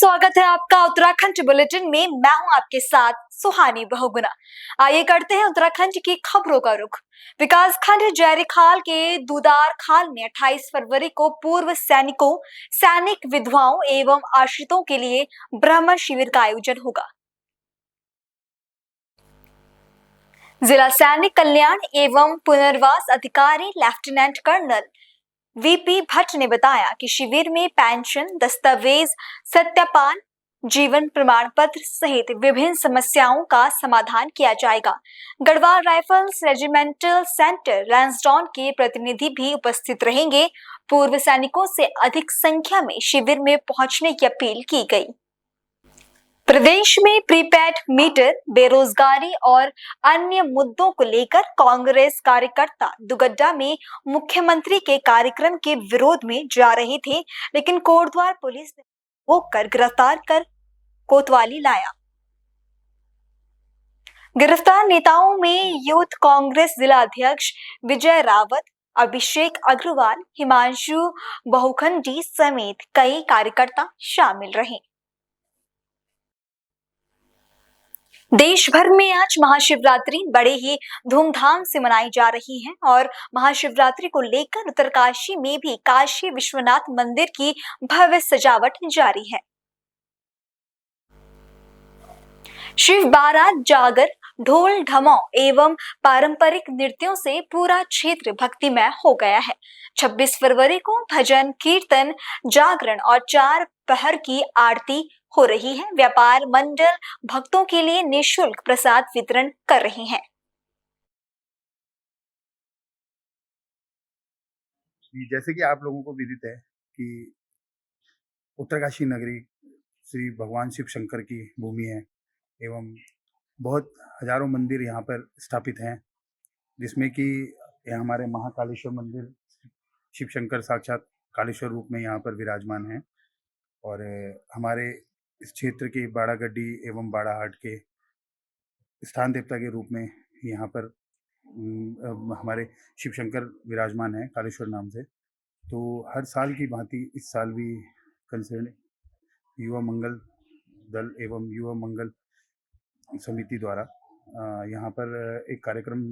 स्वागत है आपका उत्तराखंड बुलेटिन में। मैं हूं आपके साथ सुहानी बहुगुना। आइए करते हैं उत्तराखंड की खबरों का रुख। विकास खंड जयरीखाल के दूदार खाल में 28 फरवरी को पूर्व सैनिकों, सैनिक विधवाओं एवं आश्रितों के लिए ब्रह्म शिविर का आयोजन होगा। जिला सैनिक कल्याण एवं पुनर्वास अधिकारी लेफ्टिनेंट कर्नल वीपी भट्ट ने बताया कि शिविर में पेंशन, दस्तावेज सत्यापन, जीवन प्रमाण पत्र सहित विभिन्न समस्याओं का समाधान किया जाएगा। Garhwal rifles regimental centre Lansdowne के प्रतिनिधि भी उपस्थित रहेंगे। पूर्व सैनिकों से अधिक संख्या में शिविर में पहुंचने की अपील की गई। प्रदेश में प्रीपेड मीटर, बेरोजगारी और अन्य मुद्दों को लेकर कांग्रेस कार्यकर्ता दुगड्डा में मुख्यमंत्री के कार्यक्रम के विरोध में जा रहे थे, लेकिन कोटद्वार पुलिस ने रोककर गिरफ्तार कर कोतवाली लाया। गिरफ्तार नेताओं में यूथ कांग्रेस जिला अध्यक्ष विजय रावत, अभिषेक अग्रवाल, हिमांशु बहुखंडी समेत कई कार्यकर्ता शामिल रहे। देश भर में आज महाशिवरात्रि बड़े ही धूमधाम से मनाई जा रही है और महाशिवरात्रि को लेकर उत्तरकाशी में भी काशी विश्वनाथ मंदिर की भव्य सजावट जारी है। शिव बारात, जागर, ढोल ढमाओं एवं पारंपरिक नृत्यों से पूरा क्षेत्र भक्तिमय हो गया है। 26 फरवरी को भजन, कीर्तन, जागरण और 4 पहर की आरती हो रही है। व्यापार मंडल भक्तों के लिए निःशुल्क प्रसाद वितरण कर रहे हैं। जैसे कि आप लोगों को विदित है कि उत्तरकाशी नगरी श्री भगवान शिव शंकर की भूमि है एवं बहुत हजारों मंदिर यहाँ पर स्थापित हैं, जिसमें कि हमारे महाकालेश्वर मंदिर शिव शंकर साक्षात कालेश्वर रूप में यहाँ पर विराजमान हैं और हमारे इस क्षेत्र के बाड़ागड्डी एवं बाड़ाहाट के स्थान देवता के रूप में यहाँ पर हमारे शिव शंकर विराजमान हैं कालेश्वर नाम से। तो हर साल की भांति इस साल भी कंसर्न युवा मंगल दल एवं युवा मंगल समिति द्वारा यहाँ पर एक कार्यक्रम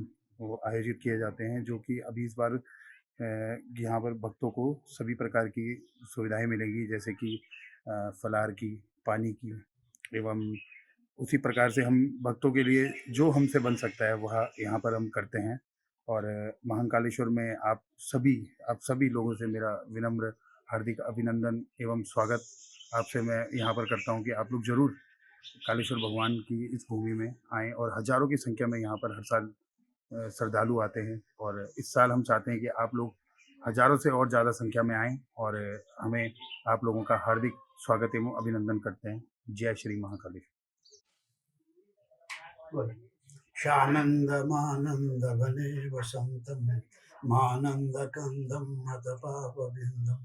आयोजित किए जाते हैं, जो कि अभी इस बार यहाँ पर भक्तों को सभी प्रकार की सुविधाएं मिलेंगी, जैसे कि फलाहार की, पानी की एवं उसी प्रकार से हम भक्तों के लिए जो हमसे बन सकता है वह यहाँ पर हम करते हैं। और महाकालेश्वर में आप सभी लोगों से मेरा विनम्र हार्दिक अभिनंदन एवं स्वागत आपसे मैं यहाँ पर करता हूँ कि आप लोग ज़रूर कालेश्वर भगवान की इस भूमि में आएँ और हजारों की संख्या में यहाँ पर हर साल श्रद्धालु आते हैं। और इस साल हम चाहते हैं कि आप लोग हजारों से और ज़्यादा संख्या में आएँ और हमें आप लोगों का हार्दिक स्वागत एवं अभिनंदन करते हैं। जय श्री महाकालेश्वर। शानंदमानंद वने वसंतम मानंदकंदम मदपापविंदम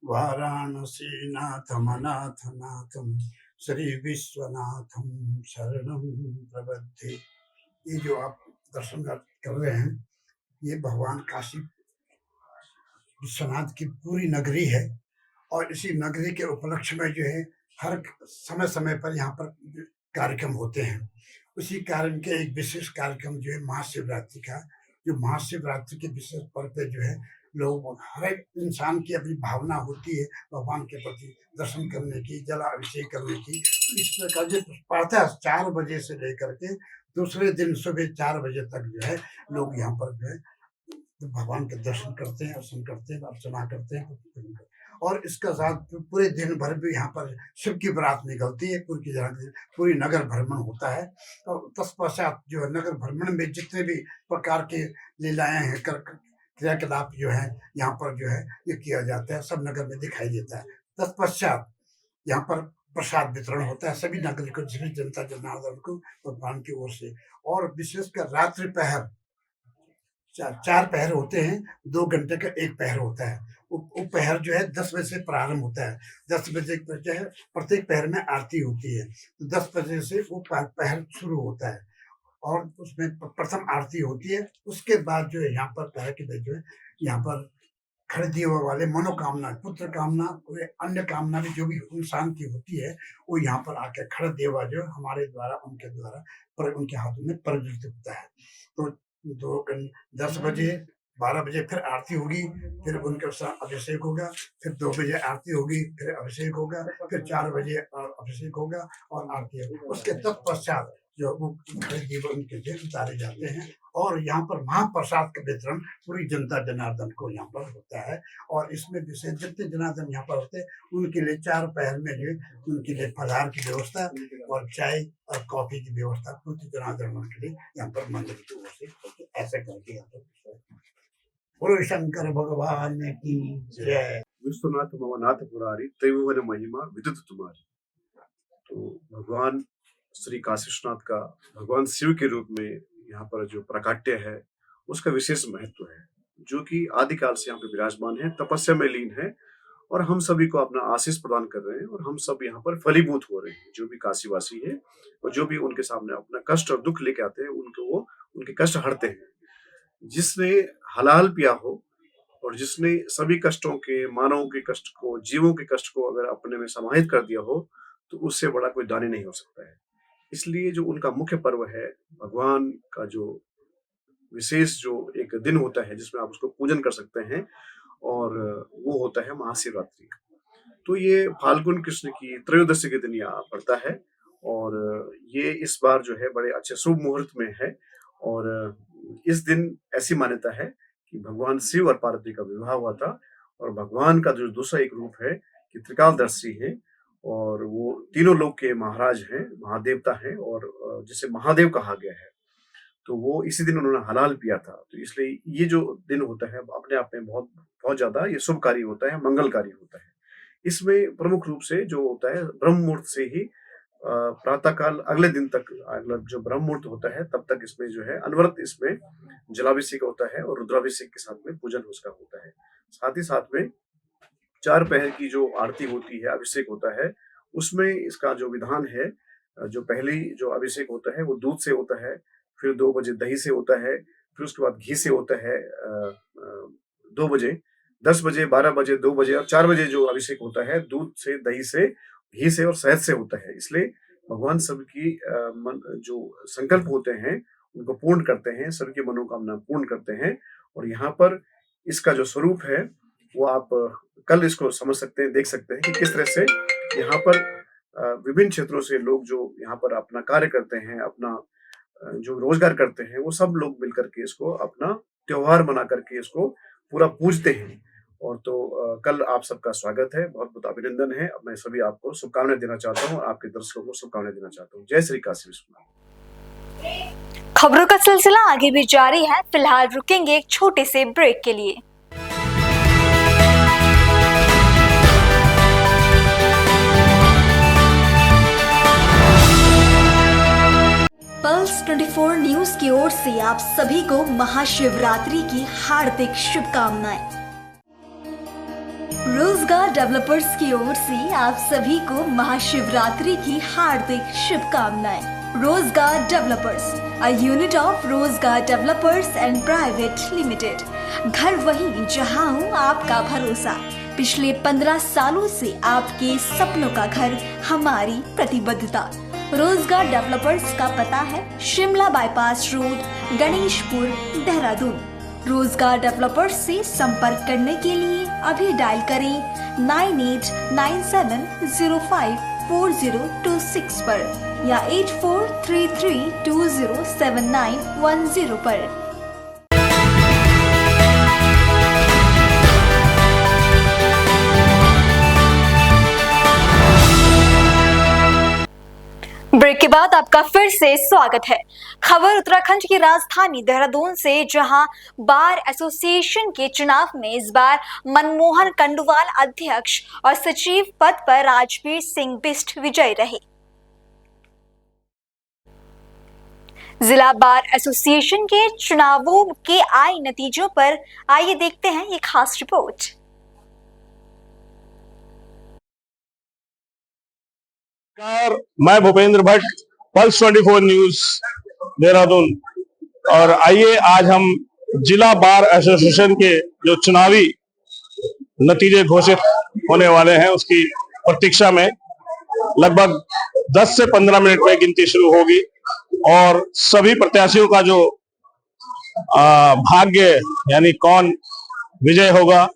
वाराणसी नाथमनाथ नाथम श्री विश्वनाथम शरणम प्रबद्धे। ये जो आप दर्शन कर रहे हैं, ये भगवान काशी विश्वनाथ की पूरी नगरी है और इसी नगरी के उपलक्ष्य में जो है हर समय समय पर यहाँ पर कार्यक्रम होते हैं। उसी कार्यक्रम के एक विशेष कार्यक्रम जो है महाशिवरात्रि का, जो महाशिवरात्रि के विशेष पर्व पे जो है लोग, हर एक इंसान की अपनी भावना होती है भगवान के प्रति दर्शन करने की, जलाभिषेक करने की। इस प्रकार जो प्रातः 4 बजे से लेकर के दूसरे दिन सुबह 4 बजे तक जो है लोग यहाँ पर जो है भगवान के दर्शन करते हैं, अर्चन करते हैं, अर्चना करते हैं। और इसका साथ पूरे दिन भर भी यहाँ पर शिव की बारात निकलती है, पूरी नगर भ्रमण होता है। और तत्पश्चात जो है नगर भ्रमण में जितने भी प्रकार के लीलाएं हैं, क्रियाकलाप जो है यहाँ पर जो है ये किया जाता है, सब नगर में दिखाई देता है। तत्पश्चात यहाँ पर प्रसाद वितरण होता है सभी नगर को, सभी जनता जनार्दन को भगवान की ओर से। और विशेषकर रात्रि पहर 4 पहर होते हैं, 2 घंटे का एक पहर होता है। वो पहर जो है 10 बजे से प्रारंभ होता है। 10 बजे जो है प्रत्येक पहर में आरती होती है, तो 10 बजे से वो पहर शुरू होता है और उसमें प्रथम आरती होती है। उसके बाद जो है यहाँ पर पहर के जो है यहाँ पर खड़े देवा वाले मनोकामना, पुत्र कामना, कोई अन्य कामना भी जो भी इंसान की होती है, वो यहाँ पर आके खड़े देवा जो हमारे द्वारा उनके द्वारा पर उनके हाथों में प्रज्वलित होता है। तो 10 बजे 12 बजे फिर आरती होगी, फिर उनके साथ अभिषेक होगा, फिर 2 बजे आरती होगी, फिर अभिषेक होगा, फिर 4 बजे अभिषेक होगा और आरती होगी। उसके तत्पश्चात जो वो खड़े देव उनके लिए उतारे जाते हैं और यहाँ पर महाप्रसाद का वितरण पूरी जनता जनार्दन को यहाँ पर होता है। और इसमें विशेष जितने जनार्दन यहाँ पर होते हैं उनके लिए 4 पहर में जो उनके लिए फलाहार की व्यवस्था और चाय और कॉफी की व्यवस्था पूरी जनार्दन के लिए यहाँ पर मंदिर की ओर से होती है। ऐसा करके यहाँ पर बोलो शंकर भगवान की जय। विश्वनाथ ममनाथ पुरारी त्रिभुवन महिमा विदित तुम्हारी। तो भगवान श्री काशी विश्वनाथ का भगवान शिव के रूप में यहाँ पर जो प्राकट्य है उसका विशेष महत्व है, जो कि आदिकाल से यहाँ पे विराजमान है, तपस्या में लीन है और हम सभी को अपना आशीष प्रदान कर रहे हैं और हम सब यहाँ पर फलीभूत हो रहे हैं। जो भी काशीवासी है और जो भी उनके सामने अपना कष्ट और दुख लेके आते हैं उनको वो उनके कष्ट हरते हैं। जिसने हलाल पिया हो और जिसने सभी कष्टों के, मानवों के कष्ट को, जीवों के कष्ट को अगर अपने में समाहित कर दिया हो तो उससे बड़ा कोई दानी नहीं हो सकता है। इसलिए जो उनका मुख्य पर्व है, भगवान का जो विशेष जो एक दिन होता है जिसमें आप उसको पूजन कर सकते हैं और वो होता है महाशिवरात्रि। तो ये फाल्गुन कृष्ण की त्रयोदशी के दिन यहाँ पड़ता है और ये इस बार जो है बड़े अच्छे शुभ मुहूर्त में है। और इस दिन ऐसी मान्यता है कि भगवान शिव और पार्वती का विवाह हुआ था और भगवान का जो दूसरा एक रूप है कि त्रिकालदर्शी है और वो तीनों लोक के महाराज हैं, महादेवता हैं और जिसे महादेव कहा गया है। तो वो इसी दिन उन्होंने हलाल पिया था। तो इसलिए ये जो दिन होता है अपने आप में बहुत ज्यादा ये शुभकारी होता है, मंगलकारी होता है। इसमें प्रमुख रूप से जो होता है ब्रह्म मुहूर्त से ही प्रातः काल अगले दिन तक, अगला जो ब्रह्म मुहूर्त होता है तब तक इसमें जो है अनवरत इसमें जलाभिषेक होता है और रुद्राभिषेक के साथ में पूजन उसका होता है। साथ ही साथ में 4 पहर की जो आरती होती है, अभिषेक होता है, उसमें इसका जो विधान है, जो पहली जो अभिषेक होता है वो दूध से होता है, फिर 2 बजे दही से होता है, फिर उसके बाद घी से होता है 2 बजे, 10 बजे, 12 बजे, 2 बजे और 4 बजे जो अभिषेक होता है दूध से, दही से, घी से और शहद से होता है। इसलिए भगवान सबकी जो संकल्प होते हैं उनको पूर्ण करते हैं, सबकी मनोकामना पूर्ण करते हैं। और यहाँ पर इसका जो स्वरूप है वो आप कल इसको समझ सकते हैं, देख सकते हैं कि किस तरह से यहाँ पर विभिन्न क्षेत्रों से लोग जो यहाँ पर अपना कार्य करते हैं, अपना जो रोजगार करते हैं, वो सब लोग मिलकर के इसको अपना त्योहार बना करके इसको पूरा पूजते हैं। और तो कल आप सबका स्वागत है, बहुत बहुत अभिनंदन है। मैं सभी आपको शुभकामनाएं देना चाहता हूँ और आपके दर्शकों को शुभकामनाएं देना चाहता हूँ। जय श्री काशी विश्वनाथ। खबरों का सिलसिला आगे भी जारी है, फिलहाल रुकेंगे एक छोटे से ब्रेक के लिए। पल्स 24 न्यूज की ओर से आप सभी को महाशिवरात्रि की हार्दिक शुभकामनाएं। रोजगार डेवलपर्स की ओर से आप सभी को महाशिवरात्रि की हार्दिक शुभकामनाएं। रोजगार डेवलपर्स, अ यूनिट ऑफ रोजगार डेवलपर्स एंड प्राइवेट लिमिटेड। घर वहीं जहां हो आपका भरोसा। पिछले 15 सालों से आपके सपनों का घर हमारी प्रतिबद्धता। रोजगार डेवलपर्स का पता है शिमला बाईपास रोड, गणेशपुर, देहरादून। रोजगार डेवलपर्स से संपर्क करने के लिए अभी डायल करें 9897054026 पर या 8433207910 पर। ब्रेक के बाद आपका फिर से स्वागत है। खबर उत्तराखंड की राजधानी देहरादून से, जहां बार एसोसिएशन के चुनाव में इस बार मनमोहन कंडुवाल अध्यक्ष और सचिव पद पर राजवीर सिंह बिष्ट विजयी रहे। जिला बार एसोसिएशन के चुनावों के आए नतीजों पर आइए देखते हैं ये खास रिपोर्ट। मैं भूपेंद्र भट्ट, पल्स 24 न्यूज देहरादून। और आइए आज हम जिला बार एसोसिएशन के जो चुनावी नतीजे घोषित होने वाले हैं उसकी प्रतीक्षा में लगभग 10 से 15 मिनट में गिनती शुरू होगी और सभी प्रत्याशियों का जो भाग्य यानी कौन विजय होगा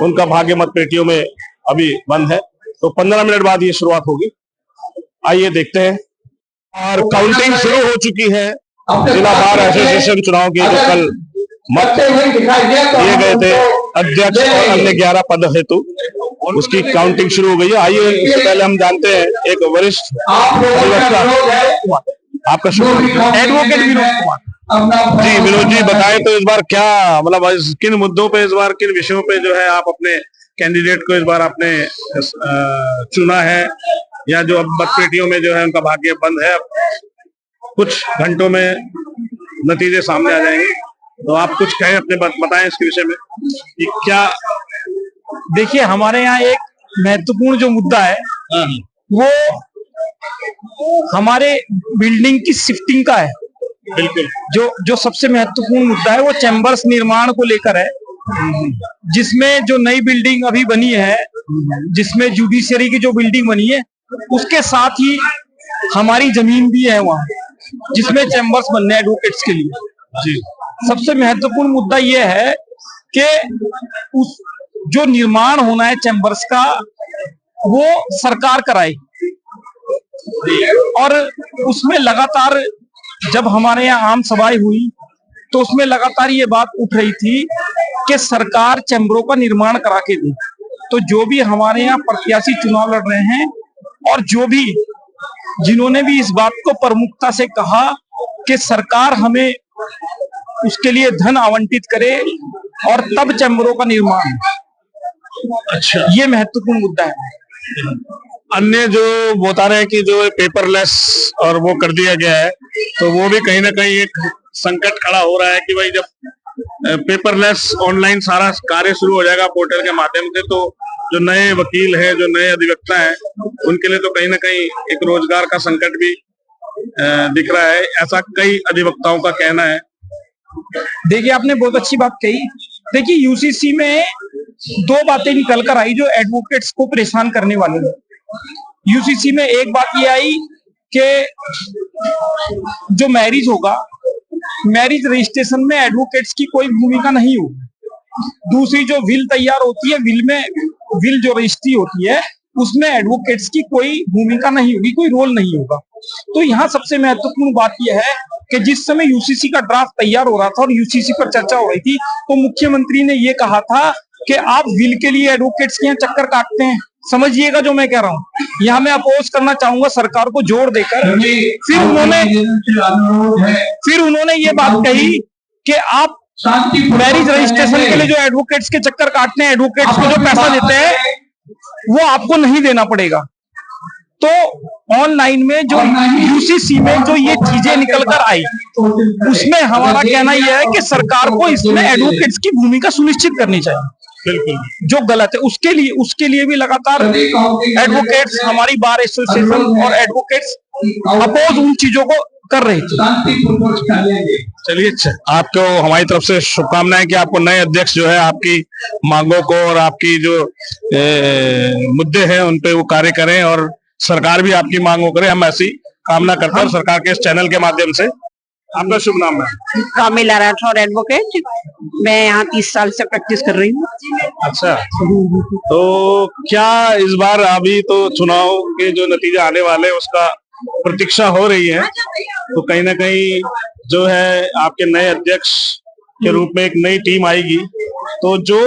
उनका भाग्य मत पेटियों में अभी बंद है। तो 15 मिनट बाद ये शुरुआत होगी। आइए देखते हैं। और काउंटिंग शुरू हो चुकी है। जिला बार एसोसिएशन चुनाव के जो कल मत दिए गए थे अध्यक्ष और अन्य 11 पद हेतु उसकी काउंटिंग शुरू हो गई है। आइए इससे पहले हम जानते हैं एक वरिष्ठ अधिवक्ता, आपका शुभ एडवोकेट विनोद कुमार जी। विनोद जी बताएं तो इस बार क्या मतलब किन मुद्दों पे इस बार किन विषयों पे जो है आप अपने कैंडिडेट को इस बार आपने चुना है या जो अब मतपेटियों में जो है उनका भाग्य बंद है। कुछ घंटों में नतीजे सामने आ जाएंगे तो आप कुछ कहें अपने बताएं इसके विषय में कि क्या। देखिए हमारे यहाँ एक महत्वपूर्ण जो मुद्दा है वो हमारे बिल्डिंग की शिफ्टिंग का है। बिल्कुल जो सबसे महत्वपूर्ण मुद्दा है वो चैम्बर्स निर्माण को लेकर है, जिसमें जो नई बिल्डिंग अभी बनी है, जिसमें जुडिशरी की जो बिल्डिंग बनी है उसके साथ ही हमारी जमीन भी है वहाँ, जिसमें चैम्बर्स बनने हैं एडवोकेट्स के लिए। जी सबसे महत्वपूर्ण मुद्दा ये है कि उस जो निर्माण होना है चैम्बर्स का वो सरकार कराए। और उसमें लगातार जब हमारे यहाँ आम सभाएं हुई तो उसमें लगातार ये बात उठ रही थी कि सरकार चैम्बरों का निर्माण करा के दे। तो जो भी हमारे यहाँ प्रत्याशी चुनाव लड़ रहे हैं और जो भी जिन्होंने भी इस बात को प्रमुखता से कहा कि सरकार हमें उसके लिए धन आवंटित करे और तब चैम्बरों का निर्माण। अच्छा, ये महत्वपूर्ण मुद्दा है। अन्य जो बता रहे हैं कि जो पेपरलेस और वो कर दिया गया है तो वो भी कहीं ना कहीं एक संकट खड़ा हो रहा है कि भाई जब पेपरलेस ऑनलाइन सारा कार्य शुरू हो जाएगा पोर्टल के माध्यम से तो जो नए वकील हैं जो नए अधिवक्ता हैं उनके लिए तो कहीं ना कहीं एक रोजगार का संकट भी दिख रहा है, ऐसा कई अधिवक्ताओं का कहना है। देखिए आपने बहुत अच्छी बात कही। देखिए यूसीसी में दो बातें निकल कर आई जो एडवोकेट्स को परेशान करने वाली है। यूसीसी में एक बात ये आई कि जो मैरिज होगा, मैरिज रजिस्ट्रेशन में एडवोकेट्स की कोई भूमिका नहीं होगी। दूसरी जो विल तैयार होती है, विल जो रजिस्ट्री होती है उसमें एडवोकेट्स की कोई भूमिका नहीं होगी, कोई रोल नहीं होगा। तो यहाँ सबसे महत्वपूर्ण बात यह है कि जिस समय यूसीसी का ड्राफ्ट तैयार हो रहा था और यूसीसी पर चर्चा हो रही थी तो मुख्यमंत्री ने ये कहा था कि आप विल के लिए एडवोकेट्स के यहाँ चक्कर काटते हैं। समझिएगा जो मैं कह रहा हूँ। यहाँ मैं अपोज करना चाहूंगा सरकार को जोर देकर। फिर उन्होंने ये बात कही कि आप मैरिज रजिस्ट्रेशन के लिए जो एडवोकेट्स के चक्कर काटते हैं, एडवोकेट्स को जो पैसा देते हैं वो आपको नहीं देना पड़ेगा। तो ऑनलाइन में जो यूसीसी में जो ये चीजें निकल कर आई उसमें हमारा कहना यह है कि सरकार को इसमें एडवोकेट्स की भूमिका सुनिश्चित करनी चाहिए। बिल्कुल जो गलत है उसके लिए भी लगातार एडवोकेट्स, हमारी बार एसोसिएशन और एडवोकेट्स अपोज उन चीजों को कर रहे थे। चलिए, आपको हमारी तरफ से शुभकामनाएं कि आपको नए अध्यक्ष जो है आपकी मांगों को और आपकी जो मुद्दे हैं उन पे वो कार्य करें और सरकार भी आपकी मांगों करे। हम ऐसी कामना करते हैं सरकार के इस चैनल के माध्यम से। आपका शुभ नाम है? कामिला राठौर एडवोकेट। मैं यहाँ 30 साल से प्रैक्टिस कर रही हूँ। अच्छा, तो क्या इस बार अभी तो चुनाव के जो नतीजे आने वाले हैं उसका प्रतीक्षा हो रही है तो कहीं ना कहीं जो है आपके नए अध्यक्ष के रूप में एक नई टीम आएगी तो जो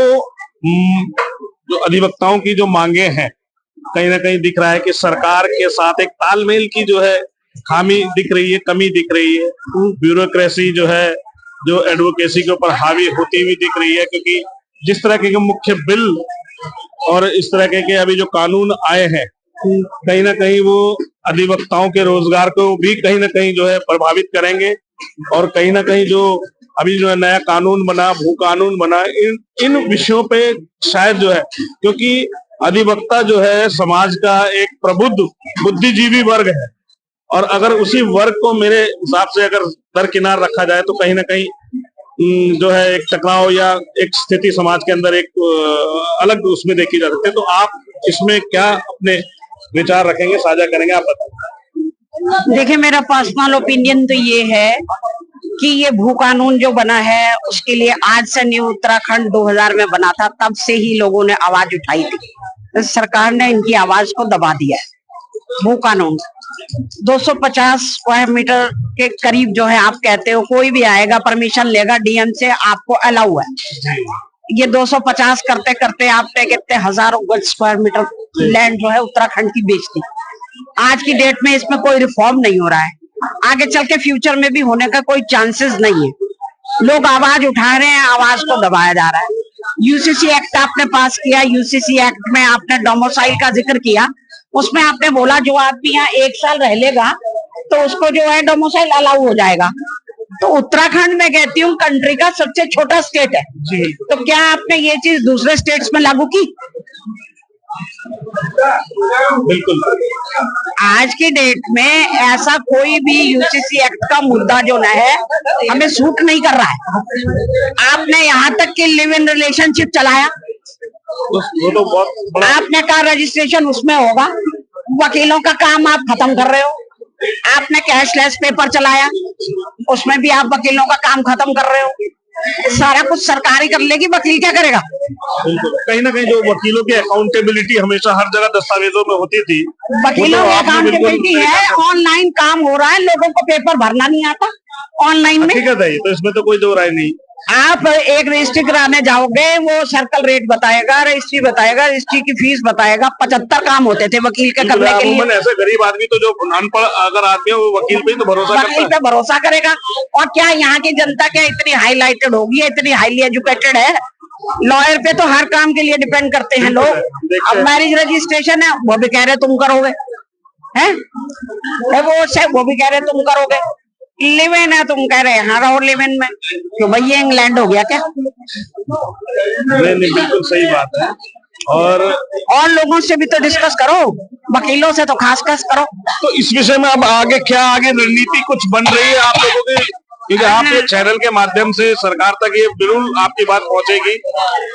अधिवक्ताओं की जो मांगे हैं कहीं ना कहीं दिख रहा है कि सरकार के साथ एक तालमेल की जो है खामी दिख रही है, कमी दिख रही है। ब्यूरोक्रेसी जो है जो एडवोकेसी के ऊपर हावी होती हुई दिख रही है, क्योंकि जिस तरह के मुख्य बिल और इस तरह के अभी जो कानून आए हैं कहीं ना कहीं वो अधिवक्ताओं के रोजगार को भी कहीं ना कहीं जो है प्रभावित करेंगे और कहीं ना कहीं जो अभी जो है नया कानून बना, भू कानून बना, इन विषयों पे शायद जो है, क्योंकि अधिवक्ता जो है समाज का एक प्रबुद्ध बुद्धिजीवी वर्ग है और अगर उसी वर्ग को मेरे हिसाब से अगर दरकिनार रखा जाए तो कहीं ना कहीं जो है एक टकराव या एक स्थिति समाज के अंदर एक अलग उसमें देखी जा सकती है। तो आप इसमें क्या अपने विचार रखेंगे, साझा करेंगे, आप बताएं। देखिए, मेरा पर्सनल ओपिनियन तो ये है कि ये भू कानून जो बना है उसके लिए आज से न्यू उत्तराखंड 2000 में बना था, तब से ही लोगों ने आवाज उठाई थी। तो सरकार ने इनकी आवाज को दबा दिया है। भू कानून 250 स्क्वायर मीटर के करीब जो है, आप कहते हो कोई भी आएगा परमिशन लेगा डीएम से, आपको अलाउ है। ये 250 करते करते आपने कितने हजारों गज स्क्वायर मीटर लैंड जो है उत्तराखंड की बेच दी। आज की डेट में इसमें कोई रिफॉर्म नहीं हो रहा है, आगे चल के फ्यूचर में भी होने का कोई चांसेस नहीं है। लोग आवाज उठा रहे हैं, आवाज को दबाया जा रहा है। यूसीसी एक्ट आपने पास किया, यूसीसी एक्ट में आपने डोमिसाइल का जिक्र किया, उसमें आपने बोला जो आदमी यहाँ 1 साल रह लेगा तो उसको जो है डोमिसाइल अलाउ हो जाएगा। तो उत्तराखंड में कहती हूँ कंट्री का सबसे छोटा स्टेट है जी, तो क्या आपने ये चीज दूसरे स्टेट्स में लागू की? बिल्कुल। आज की डेट में ऐसा कोई भी यूसीसी एक्ट का मुद्दा जो न है हमें सूट नहीं कर रहा है। आपने यहाँ तक कि लिव इन रिलेशनशिप चलाया, वो तो बहुत बड़ा। आपने कहा रजिस्ट्रेशन उसमें होगा, वकीलों का काम आप खत्म कर रहे हो। आपने कैशलेस पेपर चलाया, उसमें भी आप वकीलों का काम खत्म कर रहे हो। सारा कुछ सरकार ही कर लेगी, वकील क्या करेगा? कहीं ना कहीं जो वकीलों की अकाउंटेबिलिटी हमेशा हर जगह दस्तावेजों में होती थी, वकीलों की अकाउंटेबिलिटी है। ऑनलाइन काम हो रहा है, लोगों को पेपर भरना नहीं आता ऑनलाइन में। ठीक है, तो इसमें तो कोई दो राय नहीं। आप एक रजिस्ट्री कराने जाओगे, वो सर्कल रेट बताएगा, रजिस्ट्री बताएगा, रजिस्ट्री की फीस बताएगा। 75 काम होते थे वकील के करने के लिए। ऐसे गरीब आदमी तो जो अनपढ़ अगर आदमी है वो वकील पे ही तो भरोसा करता है। वकील पे भरोसा करेगा। और क्या यहाँ की जनता क्या इतनी हाईलाइटेड होगी, इतनी हाईली एजुकेटेड है? लॉयर पे तो हर काम के लिए डिपेंड करते हैं लोग। अब मैरिज रजिस्ट्रेशन है, वो भी कह रहे तुम करोगे, है वो भी कह रहे तुम करोगे। लिव इन है, तुम कह रहे हैं हाँ रहो लिव इन में। क्यों भाई, ये इंग्लैंड हो गया क्या? नहीं, बिल्कुल सही बात है। और लोगों से भी तो डिस्कस करो, वकीलों से तो खास करो। तो इस विषय में अब आगे रणनीति कुछ बन रही है आप लोगों की? क्योंकि आप ये चैनल के माध्यम से सरकार तक ये बिल्कुल आपकी बात पहुंचेगी,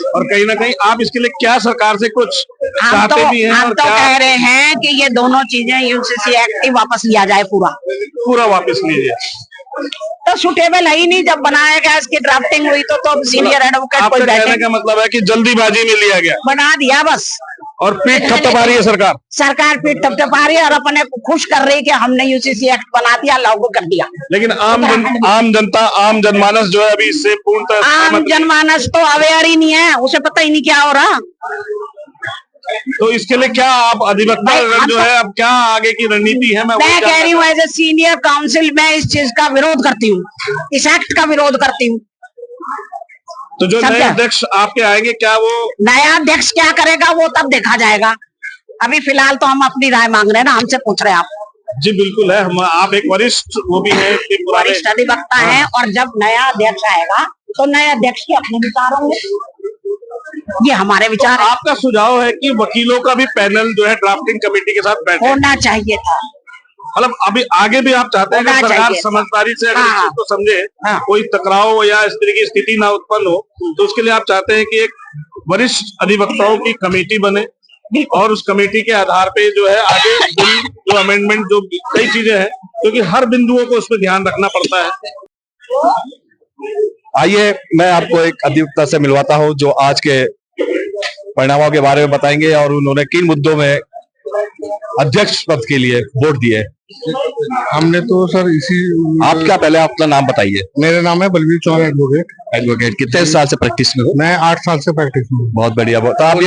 और कहीं ना कहीं आप इसके लिए क्या सरकार से कुछ चाहते भी हैं? हम तो कह रहे हैं कि ये दोनों चीजें यूसीसी एक्ट ही वापस लिया जाए, पूरा वापस लीजिए। तो सुटेबल है ही नहीं, जब बनाया गया इसकी ड्राफ्टिंग हुई तो सीनियर एडवोकेट कोई बैठे। कहने का मतलब है कि जल्दीबाजी में लिया गया, बना दिया बस, और पीठ थपथपा रही है सरकार पीठ थपथपा रही है और अपने को खुश कर रही है कि हमने यूसीसी एक्ट बना दिया, लागू कर दिया। लेकिन आम जनता, आम जनमानस जो है अभी इससे पूर्णतः आम जनमानस तो अवेयर ही नहीं है, उसे पता ही नहीं क्या हो रहा। तो इसके लिए क्या आप अधिवक्ता जो है अब क्या आगे की रणनीति है? मैं कह रही हूँ एज ए सीनियर काउंसिल मैं इस चीज का विरोध करती हूँ, इस एक्ट का विरोध करती हूँ। तो जो नए अध्यक्ष आपके आएंगे, क्या वो नया अध्यक्ष क्या करेगा वो तब देखा जाएगा। अभी फिलहाल तो हम अपनी राय मांग रहे हैं ना, हमसे पूछ रहे हैं आप। जी बिल्कुल है, आप एक वरिष्ठ वो भी है, वरिष्ठ अधिवक्ता है, और जब नया अध्यक्ष आएगा तो नए अध्यक्ष के अपने विचार होंगे, ये हमारे विचार है। आपका सुझाव है कि वकीलों का भी पैनल जो है ड्राफ्टिंग कमेटी के साथ बैठे, होना चाहिए था। मतलब अभी आगे भी आप चाहते हैं कि सरकार समझदारी से अगर इस चीज को समझे, कोई टकराव या इस तरह की स्थिति ना उत्पन्न हो, तो उसके लिए आप चाहते हैं कि एक वरिष्ठ अधिवक्ताओं की कमेटी बने, और उस कमेटी के आधार पे जो है आगे बिल जो अमेंडमेंट जो कई चीजें हैं, क्योंकि हर बिंदुओं को उसमें ध्यान रखना पड़ता है। आइए मैं आपको एक अधिवक्ता से मिलवाता हूं जो आज के परिणामों के बारे में बताएंगे और उन्होंने किन मुद्दों में अध्यक्ष पद के लिए वोट दिए। हमने तो सर आप क्या पहले अपना नाम बताइए। मेरा नाम है बलवीर चौहान, एडवोकेट कितने साल से प्रैक्टिस में हो? मैं 8 साल से प्रैक्टिस में हूँ। बहुत बढ़िया। तो आप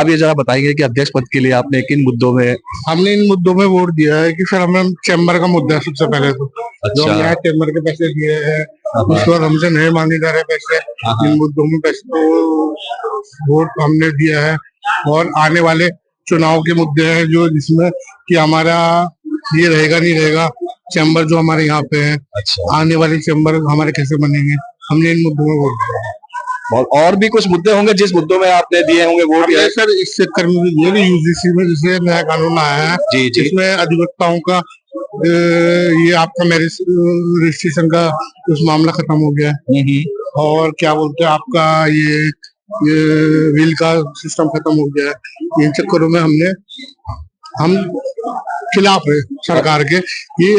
ये जरा बताइए कि अध्यक्ष पद के लिए आपने किन मुद्दों में? हमने इन मुद्दों में वोट दिया है कि सर हमें चैम्बर का मुद्दा है सबसे पहले तो। जो अच्छा। हमने चैम्बर के पैसे दिए हैं उस पर हमसे नहीं मांगे जा रहे पैसे, इन मुद्दों में पैसे तो वोट हमने दिया है। और आने वाले चुनाव के मुद्दे हैं जो जिसमें कि हमारा ये रहेगा नहीं रहेगा, चैम्बर जो हमारे यहाँ पे है, अच्छा। आने वाले चैम्बर हमारे कैसे बनेंगे, हमने इन मुद्दों में वोट दिया। और भी कुछ मुद्दे होंगे जिस मुद्दों में आपने दिए होंगे वोट? सर इस चक्कर में यूजीसी में जैसे नया कानून आया है, जी जी, इसमें अधिवक्ताओं का ये आपका मैरिज रजिस्ट्रेशन का कुछ मामला खत्म हो गया है, और क्या बोलते हैं आपका ये व्हील का सिस्टम खत्म हो गया है। इन चक्करों में हम खिलाफ है सरकार के, ये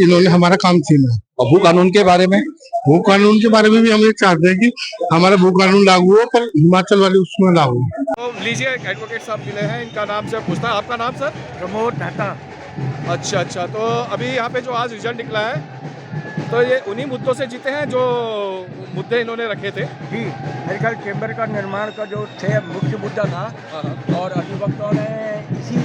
इन्होंने हमारा काम छीना है। और भू कानून के बारे में भी हम ये चाहते हैं कि हमारा भू कानून लागू हो, पर हिमाचल वाले उसमें लागू हो। तो लीजिए, एडवोकेट साहब मिले हैं, इनका नाम से पूछता है। आपका नाम सर? प्रमोद मेहता। अच्छा, तो अभी यहाँ पे जो आज रिजल्ट निकला है, तो ये उन्हीं मुद्दों से जीते हैं जो मुद्दे इन्होंने रखे थे? जी, मेरे ख्याल चेंबर का निर्माण का जो थे मुख्य मुद्दा था, और अधिवक्ताओं ने इसी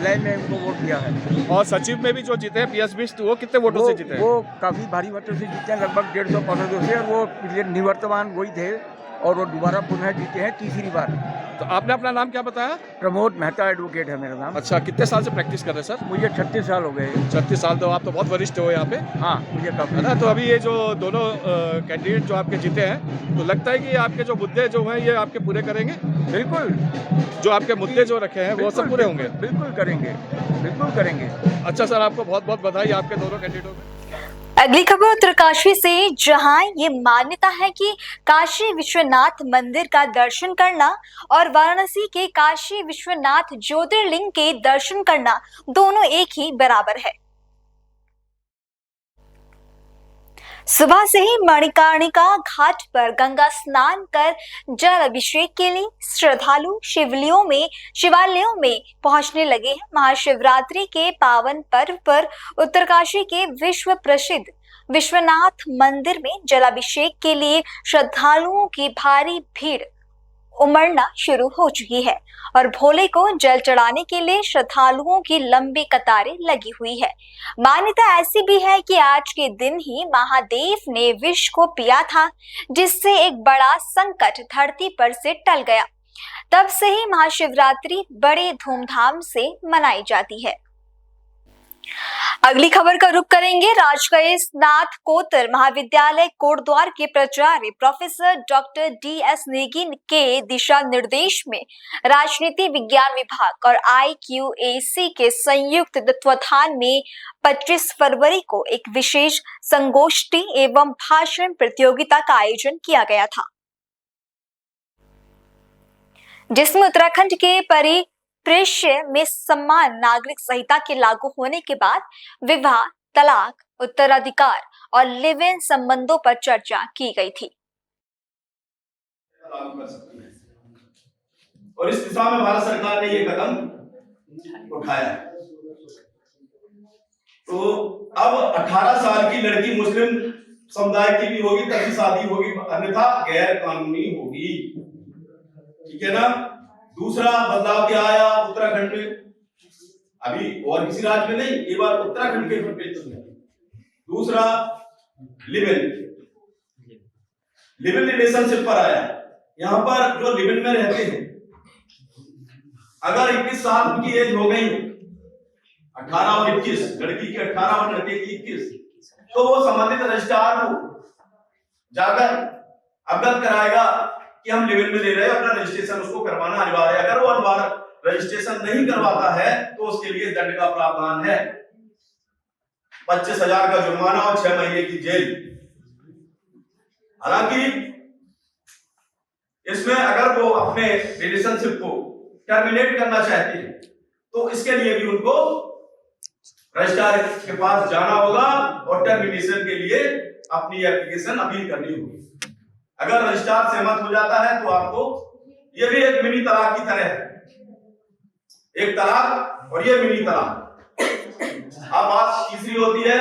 लाइन में उनको वोट दिया है। और सचिव में भी जो जीते हैं PS बिष्ट, वो कितने वोटों से जीते हैं? वो काफ़ी भारी वोटों से जीते हैं, लगभग 150 से, और वो निवर्तमान वही थे और वो दोबारा पुनः जीते हैं तीसरी बार। तो आपने अपना नाम क्या बताया? प्रमोद मेहता एडवोकेट है मेरा नाम। अच्छा, कितने साल से प्रैक्टिस कर रहे हैं सर? मुझे 36 साल हो गए। 36 साल, तो आप तो बहुत वरिष्ठ हो यहाँ पे। हाँ, मुझे काफ़ी है ना। तो अभी ये जो दोनों कैंडिडेट जो आपके जीते हैं, तो लगता है कि आपके जो मुद्दे जो हैं ये आपके पूरे करेंगे? बिल्कुल, जो आपके मुद्दे जो रखे हैं वो सब पूरे होंगे? बिल्कुल करेंगे। अच्छा सर, आपको बहुत बहुत बधाई आपके दोनों कैंडिडेटों में। अगली खबर उत्तरकाशी से, जहां ये मान्यता है कि काशी विश्वनाथ मंदिर का दर्शन करना और वाराणसी के काशी विश्वनाथ ज्योतिर्लिंग के दर्शन करना दोनों एक ही बराबर है। सुबह से ही मणिकर्णिका घाट पर गंगा स्नान कर जल अभिषेक के लिए श्रद्धालु शिवालयों में पहुंचने लगे हैं। महाशिवरात्रि के पावन पर्व पर उत्तरकाशी के विश्व प्रसिद्ध विश्वनाथ मंदिर में जलाभिषेक के लिए श्रद्धालुओं की भारी भीड़ उमड़ना शुरू हो चुकी है और भोले को जल चढ़ाने के लिए श्रद्धालुओं की लंबी कतारें लगी हुई है। मान्यता ऐसी भी है कि आज के दिन ही महादेव ने विष को पिया था, जिससे एक बड़ा संकट धरती पर से टल गया। तब से ही महाशिवरात्रि बड़े धूमधाम से मनाई जाती है। अगली खबर का रुख करेंगे राजकयेश-नाथ कोतर महाविद्यालय कोटद्वार के प्राचार्य प्रोफेसर डॉक्टर DS नेगी के दिशा निर्देश में राजनीति विज्ञान विभाग और IQAC के संयुक्त तत्वावधान में 25 फरवरी को एक विशेष संगोष्ठी एवं भाषण प्रतियोगिता का आयोजन किया गया था, जिसमें उत्तराखंड के परिप्रेक्ष्य में समान नागरिक संहिता के लागू होने के बाद विवाह, तलाक, उत्तराधिकार और लिव इन संबंधों पर चर्चा की गई थी। और इस दिशा में भारत सरकार ने ये कदम उठाया। तो अब 18 साल की लड़की मुस्लिम समुदाय की भी होगी तभी शादी होगी, अन्यथा गैर कानूनी होगी। ठीक है ना। दूसरा बदलाव क्या आया उत्तराखंड में, अभी और किसी राज्य में नहीं, ये बार उत्तराखंड के परिप्रेक्ष्य में। दूसरा लिव इन रिलेशनशिप पर आया। यहाँ पर जो लिव इन में रहते हैं, अगर 21 साल की एज हो गई, 18 और 21, लड़की की 18 और लड़के की 21, तो वो संबंधित रजिस्ट्रार को जाकर अवगत कराएगा कि हम लिव इन में ले रहे हैं, अपना रजिस्ट्रेशन उसको करवाना अनिवार्य है। अगर वो अनिवार्य रजिस्ट्रेशन नहीं करवाता है तो उसके लिए दंड का प्रावधान है, 25,000 का जुर्माना और 6 महीने की जेल। हालांकि इसमें अगर वो अपने रिलेशनशिप को टर्मिनेट करना चाहते हैं तो इसके लिए भी उनको रजिस्ट्रार के पास जाना होगा और टर्मिनेशन के लिए अपनी एप्लीकेशन अपील करनी होगी। अगर रजिस्ट्रार सहमत हो जाता है तो आपको, ये भी एक मिनी तलाक की तरह है, एक तलाक और ये मिनी तलाक। अब बात तीसरी होती है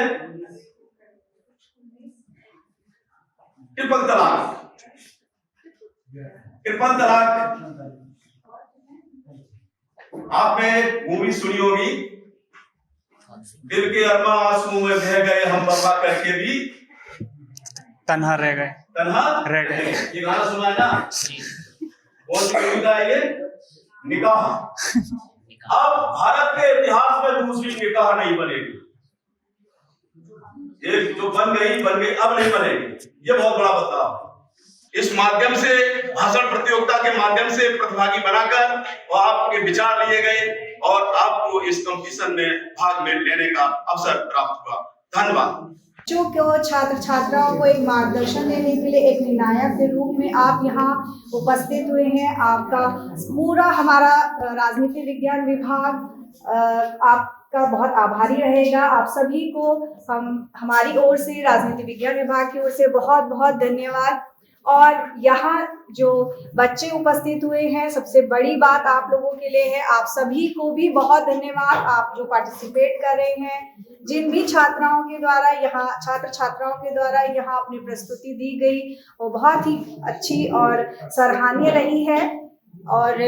ट्रिपल तलाक। ट्रिपल तलाक आपने मूवी सुनी होगी, दिल के अरमा आंसू में बह गए हम बर्बाद करके भी तन्हा रह गए। ये गाना सुना है ना, कौन सी कविता है ये? निकाह। अब भारत के इतिहास में दूसरी निकाह नहीं बनेगी, एक जो बन गई अब नहीं बनेगी। ये बहुत बड़ा बदलाव। इस माध्यम से भाषण प्रतियोगिता के माध्यम से प्रतिभागी बनाकर और आपके विचार लिए गए और आपको इस कंपटीशन में भाग में लेने का अवसर प्राप्त हुआ। धन्यवाद। बच्चों को, छात्र छात्राओं को एक मार्गदर्शन देने के लिए एक निर्णायक के रूप में आप यहाँ उपस्थित हुए हैं। आपका पूरा हमारा राजनीति विज्ञान विभाग आपका बहुत आभारी रहेगा। आप सभी को हमारी ओर से, राजनीति विज्ञान विभाग की ओर से बहुत बहुत धन्यवाद। और यहाँ जो बच्चे उपस्थित हुए हैं, सबसे बड़ी बात आप लोगों के लिए है, आप सभी को भी बहुत धन्यवाद। आप जो पार्टिसिपेट कर रहे हैं, जिन भी छात्राओं के द्वारा यहाँ, छात्र छात्राओं के द्वारा यहाँ अपनी प्रस्तुति दी गई, वो बहुत ही अच्छी और सराहनीय रही है। और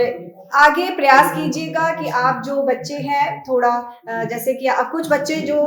आगे प्रयास कीजिएगा कि आप जो बच्चे हैं, थोड़ा जैसे कि कुछ बच्चे जो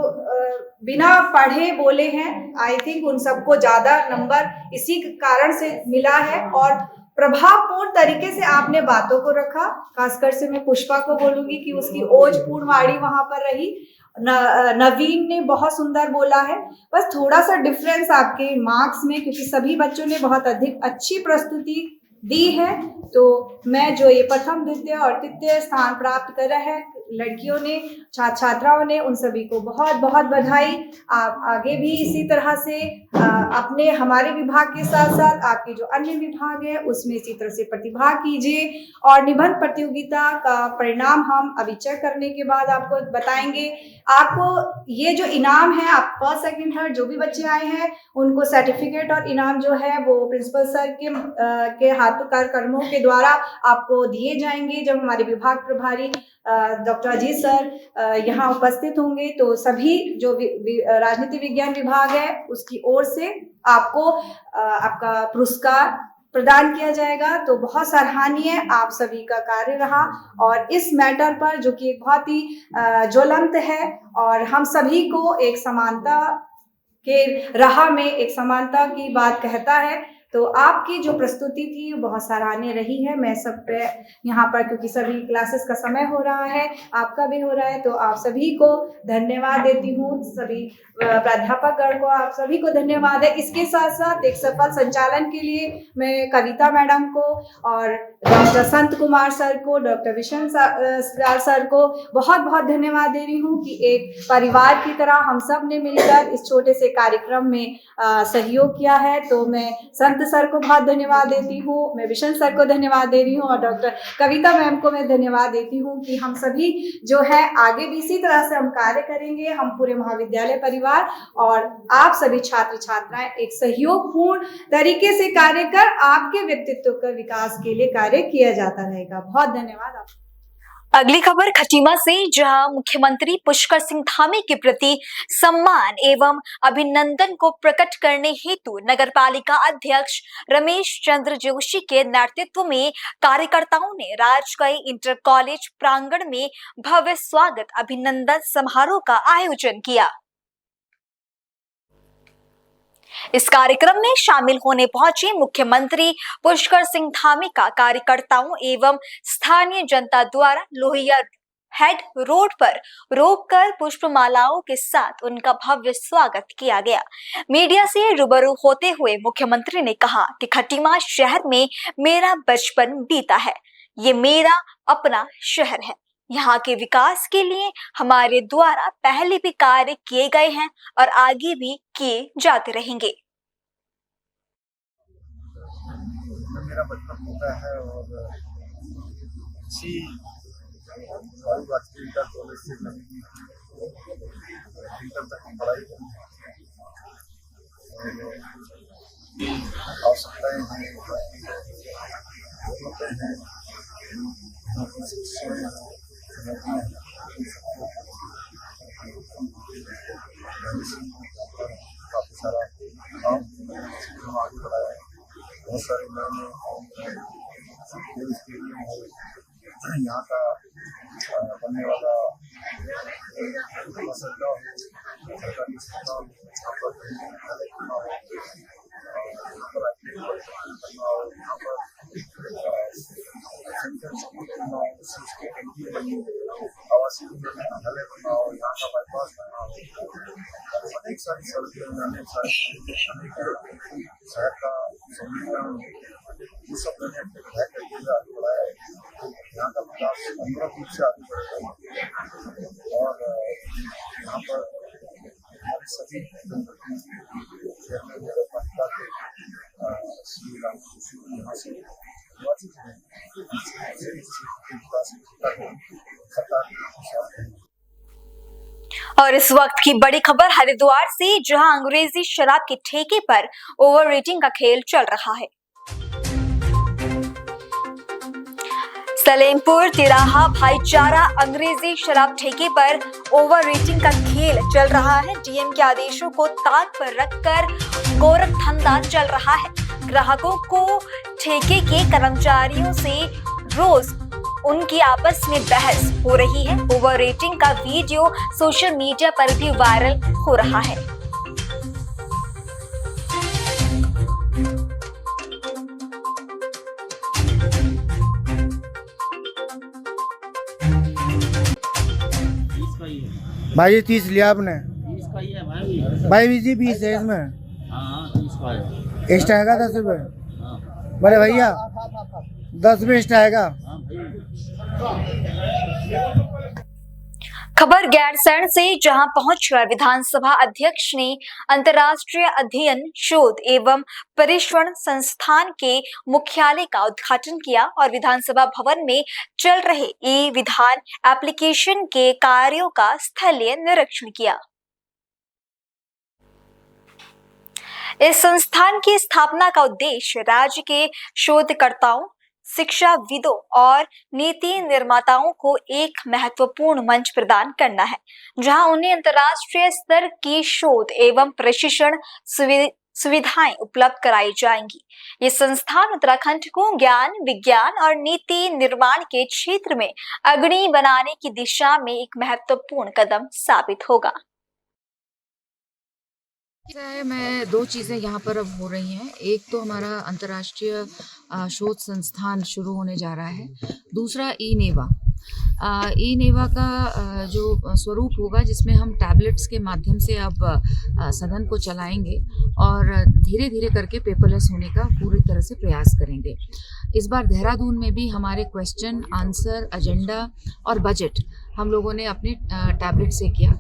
बिना पढ़े बोले हैं, आई थिंक उन सबको ज़्यादा नंबर इसी कारण से मिला है। और प्रभावपूर्ण तरीके से आपने बातों को रखा। खासकर से मैं पुष्पा को बोलूँगी कि उसकी ओजपूर्ण वाणी वहाँ पर रही। नवीन ने बहुत सुंदर बोला है। बस थोड़ा सा डिफरेंस आपके मार्क्स में, क्योंकि सभी बच्चों ने बहुत अधिक अच्छी प्रस्तुति दी है। तो मैं जो ये प्रथम, द्वितीय और तृतीय स्थान प्राप्त कर रहे हैं लड़कियों ने, छात्राओं ने, उन सभी को बहुत बहुत बधाई। आप आगे भी इसी तरह से अपने, हमारे विभाग के साथ साथ आपके जो अन्य विभाग है उसमें इसी तरह से प्रतिभाग कीजिए। और निबंध प्रतियोगिता का परिणाम हम अभी चेक करने के बाद आपको बताएंगे। आपको ये जो इनाम है, आप फर्स्ट सेकंड थर्ड जो भी बच्चे आए हैं उनको सर्टिफिकेट और इनाम जो है वो प्रिंसिपल सर के हाथों कार्यक्रमों के द्वारा आपको दिए जाएंगे। जब हमारे विभाग प्रभारी डॉक्टर अजीत सर यहाँ उपस्थित होंगे तो सभी जो राजनीति विज्ञान विभाग है उसकी ओर से आपको आपका पुरस्कार प्रदान किया जाएगा। तो बहुत सराहनीय आप सभी का कार्य रहा। और इस मैटर पर जो कि बहुत ही ज्वलंत है और हम सभी को एक समानता के राह में एक समानता की बात कहता है, तो आपकी जो प्रस्तुति थी वो बहुत सराहनीय रही है। मैं सब पे यहाँ पर, क्योंकि सभी क्लासेस का समय हो रहा है, आपका भी हो रहा है, तो आप सभी को धन्यवाद देती हूँ। सभी प्राध्यापकगण को, आप सभी को धन्यवाद है। इसके साथ साथ एक सफल संचालन के लिए मैं कविता मैडम को और डॉक्टर संत कुमार सर को, डॉक्टर विशन सर को बहुत बहुत धन्यवाद दे रही हूँ कि एक परिवार की तरह हम सब ने मिलकर इस छोटे से कार्यक्रम में सहयोग किया है। तो मैं संत सर को बहुत धन्यवाद देती हूँ, मैं विशन सर को धन्यवाद दे रही हूँ और डॉक्टर कविता मैम को मैं धन्यवाद देती हूँ कि हम सभी जो है आगे भी इसी तरह से हम कार्य करेंगे। हम पूरे महाविद्यालय परिवार और आप सभी छात्र छात्राएं एक सहयोगपूर्ण तरीके से कार्य कर आपके व्यक्तित्व का विकास के लिए कार्य किया जाता रहेगा। बहुत धन्यवाद आप। अगली खबर खटीमा से, जहां मुख्यमंत्री पुष्कर सिंह धामी के प्रति सम्मान एवं अभिनंदन को प्रकट करने हेतु नगरपालिका अध्यक्ष रमेश चंद्र जोशी के नेतृत्व में कार्यकर्ताओं ने राजकीय इंटर कॉलेज प्रांगण में भव्य स्वागत अभिनंदन समारोह का आयोजन किया। इस कार्यक्रम में शामिल होने पहुंचे मुख्यमंत्री पुष्कर सिंह धामी का कार्यकर्ताओं एवं स्थानीय जनता द्वारा लोहिया हेड रोड पर रोककर पुष्पमालाओं के साथ उनका भव्य स्वागत किया गया। मीडिया से रूबरू होते हुए मुख्यमंत्री ने कहा कि खटीमा शहर में मेरा बचपन बीता है, ये मेरा अपना शहर है। यहाँ के विकास के लिए हमारे द्वारा पहले भी कार्य किए गए हैं और आगे भी किए जाते रहेंगे। मेरा बचपन होता है और अच्छी इंटर कॉलेज से लगी इंटर तक की पढ़ाई आवश्यकताएं काफी सारा काम आगे बढ़ाया है। बहुत सारे नए खेल स्टेडियम हो, यहाँ का बनने वाला सरकारी अस्पताल, यहाँ पर आवासीय विद्यालय बना हो, यहाँ का बाईपास बना हो, अनेक सारी सड़कें, अनेक सारे शहर का सौंदर्यीकरण, ये सब मैंने अपने विधायक तरीके से आगे बढ़ाया है। यहाँ का विकास अनुरूप रूप से आगे बढ़ेगा और यहाँ पर हमारे सभी जनप्रतिनिधि और इस वक्त की बड़ी खबर हरिद्वार से, जहां अंग्रेजी शराब के ठेके पर ओवर रेटिंग का खेल चल रहा है। सलेमपुर तिराहा भाईचारा अंग्रेजी शराब ठेके पर ओवर रेटिंग का खेल चल रहा है। डीएम के आदेशों को ताक पर रखकर गोरख धंधा चल रहा है। ग्राहकों को ठेके के कर्मचारियों से रोज उनकी आपस में बहस हो रही है। ओवर रेटिंग का वीडियो सोशल मीडिया पर भी वायरल हो रहा है। भाई 30 लिया आपने? भाई जी 20 है इसमें। एक्स्ट्रा आएगा 10 रुपये। बड़े भैया 10 रुपये एक्स्ट्रा आएगा। खबर गैरसैंण से, जहां पहुंचकर विधानसभा अध्यक्ष ने अंतर्राष्ट्रीय अध्ययन शोध एवं परीक्षण संस्थान के मुख्यालय का उद्घाटन किया और विधानसभा भवन में चल रहे ई विधान एप्लीकेशन के कार्यों का स्थलीय निरीक्षण किया। इस संस्थान की स्थापना का उद्देश्य राज्य के शोधकर्ताओं, शिक्षाविदों और नीति निर्माताओं को एक महत्वपूर्ण मंच प्रदान करना है, जहां उन्हें अंतर्राष्ट्रीय स्तर की शोध एवं प्रशिक्षण सुविधाएं उपलब्ध कराई जाएंगी। ये संस्थान उत्तराखंड को ज्ञान, विज्ञान और नीति निर्माण के क्षेत्र में अग्रणी बनाने की दिशा में एक महत्वपूर्ण कदम साबित होगा। मैं दो चीज़ें यहाँ पर अब हो रही हैं। एक तो हमारा अंतर्राष्ट्रीय शोध संस्थान शुरू होने जा रहा है। दूसरा ई नेवा का जो स्वरूप होगा, जिसमें हम टैबलेट्स के माध्यम से अब सदन को चलाएंगे और धीरे धीरे करके पेपरलेस होने का पूरी तरह से प्रयास करेंगे। इस बार देहरादून में भी हमारे क्वेश्चन आंसर, एजेंडा और बजट हम लोगों ने अपने टैबलेट से किया।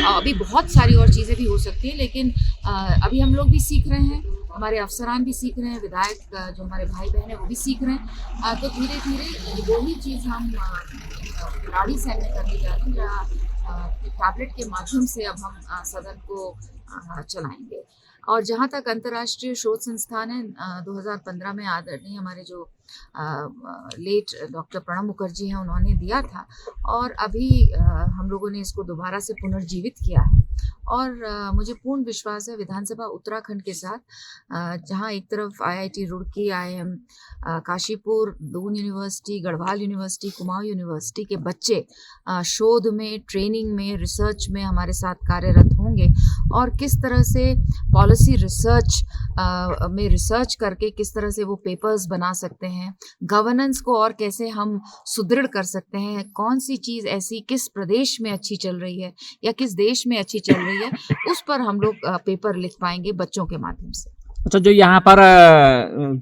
अभी बहुत सारी और चीज़ें भी हो सकती हैं, लेकिन अभी हम लोग भी सीख रहे हैं, हमारे अफसरान भी सीख रहे हैं, विधायक जो हमारे भाई बहन हैं वो भी सीख रहे हैं। तो धीरे धीरे वही चीज़ हम खिलाड़ी सैन में करने जा रहे हैं, जहाँ टैबलेट के माध्यम से अब हम सदन को चलाएंगे। और जहाँ तक अंतर्राष्ट्रीय शोध संस्थान है, 2015 में आदरणीय हमारे जो लेट डॉक्टर प्रणब मुखर्जी हैं, उन्होंने दिया था और अभी हम लोगों ने इसको दोबारा से पुनर्जीवित किया है। और मुझे पूर्ण विश्वास है विधानसभा उत्तराखंड के साथ, जहां एक तरफ IIT Roorkee, IIM Kashipur, Doon university, Garhwal university, Kumaon university के बच्चे शोध में, ट्रेनिंग में, रिसर्च में हमारे साथ कार्यरत होंगे और किस तरह से पॉलिसी रिसर्च में रिसर्च करके किस तरह से वो पेपर्स बना सकते हैं, गवर्नेंस को और कैसे हम सुदृढ़ कर सकते हैं, कौन सी चीज़ ऐसी किस प्रदेश में अच्छी चल रही है या किस देश में अच्छी चल रही है, उस पर हम लोग पेपर लिख पाएंगे बच्चों के माध्यम से। अच्छा, जो यहाँ पर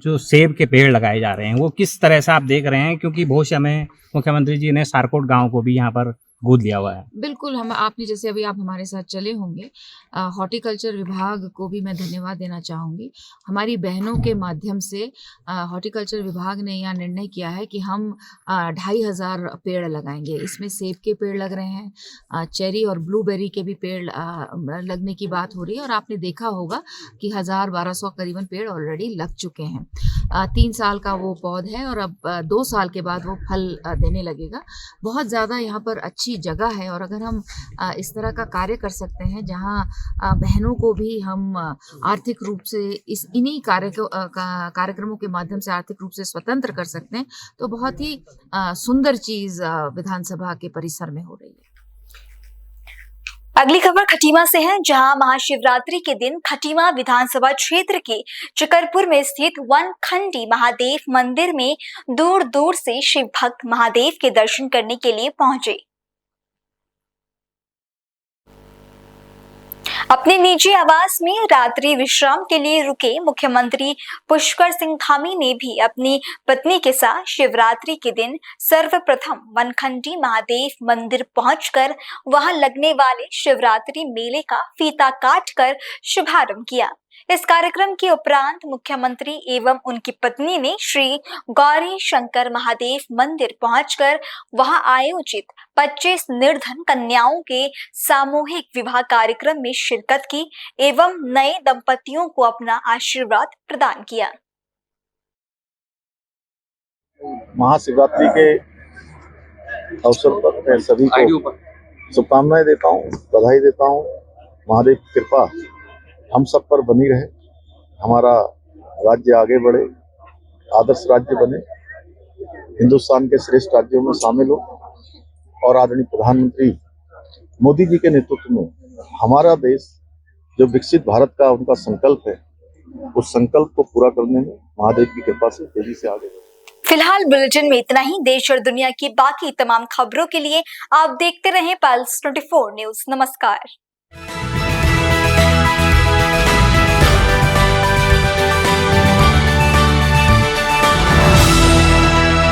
जो सेब के पेड़ लगाए जा रहे हैं वो किस तरह से आप देख रहे हैं, क्योंकि भविष्य में मुख्यमंत्री जी ने सारकोट गांव को भी यहाँ पर गोद लिया हुआ है। बिल्कुल, हम आपने जैसे अभी आप हमारे साथ चले होंगे, हॉर्टिकल्चर विभाग को भी मैं धन्यवाद देना चाहूँगी। हमारी बहनों के माध्यम से हॉर्टिकल्चर विभाग ने यह निर्णय किया है कि हम 2500 पेड़ लगाएंगे। इसमें सेब के पेड़ लग रहे हैं, चेरी और ब्लूबेरी के भी पेड़ लगने की बात हो रही है और आपने देखा होगा कि 1000-1200 करीबन पेड़ ऑलरेडी लग चुके हैं। 3 साल का वो पौध है और अब 2 साल के बाद वो फल देने लगेगा। बहुत ज़्यादा यहाँ पर अच्छी जगह है और अगर हम इस तरह का कार्य कर सकते हैं जहाँ बहनों को भी हम आर्थिक रूप से इन्हीं कार्यक्रमों के माध्यम से आर्थिक रूप से स्वतंत्र कर सकते हैं, तो बहुत ही सुंदर चीज़ विधानसभा के परिसर में हो रही है। अगली खबर खटीमा से है, जहां महाशिवरात्रि के दिन खटीमा विधानसभा क्षेत्र के चकरपुर में स्थित वनखंडी महादेव मंदिर में दूर दूर से शिव भक्त महादेव के दर्शन करने के लिए पहुंचे। अपने निजी आवास में रात्रि विश्राम के लिए रुके मुख्यमंत्री पुष्कर सिंह धामी ने भी अपनी पत्नी के साथ शिवरात्रि के दिन सर्वप्रथम वनखंडी महादेव मंदिर पहुंचकर वहां लगने वाले शिवरात्रि मेले का फीता काटकर शुभारंभ किया। इस कार्यक्रम के उपरांत मुख्यमंत्री एवं उनकी पत्नी ने श्री गौरी शंकर महादेव मंदिर पहुंचकर वहां आयोजित 25 निर्धन कन्याओं के सामूहिक विवाह कार्यक्रम में शिरकत की एवं नए दंपतियों को अपना आशीर्वाद प्रदान किया। महाशिवरात्रि के अवसर पर मैं सभी को शुभकामनाएं देता हूँ, बधाई देता हूँ। महादेव की कृपा हम सब पर बनी रहे, हमारा राज्य आगे बढ़े, आदर्श राज्य बने, हिंदुस्तान के श्रेष्ठ राज्यों में शामिल हो और आदरणीय प्रधानमंत्री मोदी जी के नेतृत्व में हमारा देश जो विकसित भारत का उनका संकल्प है, उस संकल्प को पूरा करने में महादेव की कृपा से तेजी से आगे बढ़े। फिलहाल बुलेटिन में इतना ही। देश और दुनिया की बाकी तमाम खबरों के लिए आप देखते रहें पल्स 24 न्यूज। नमस्कार।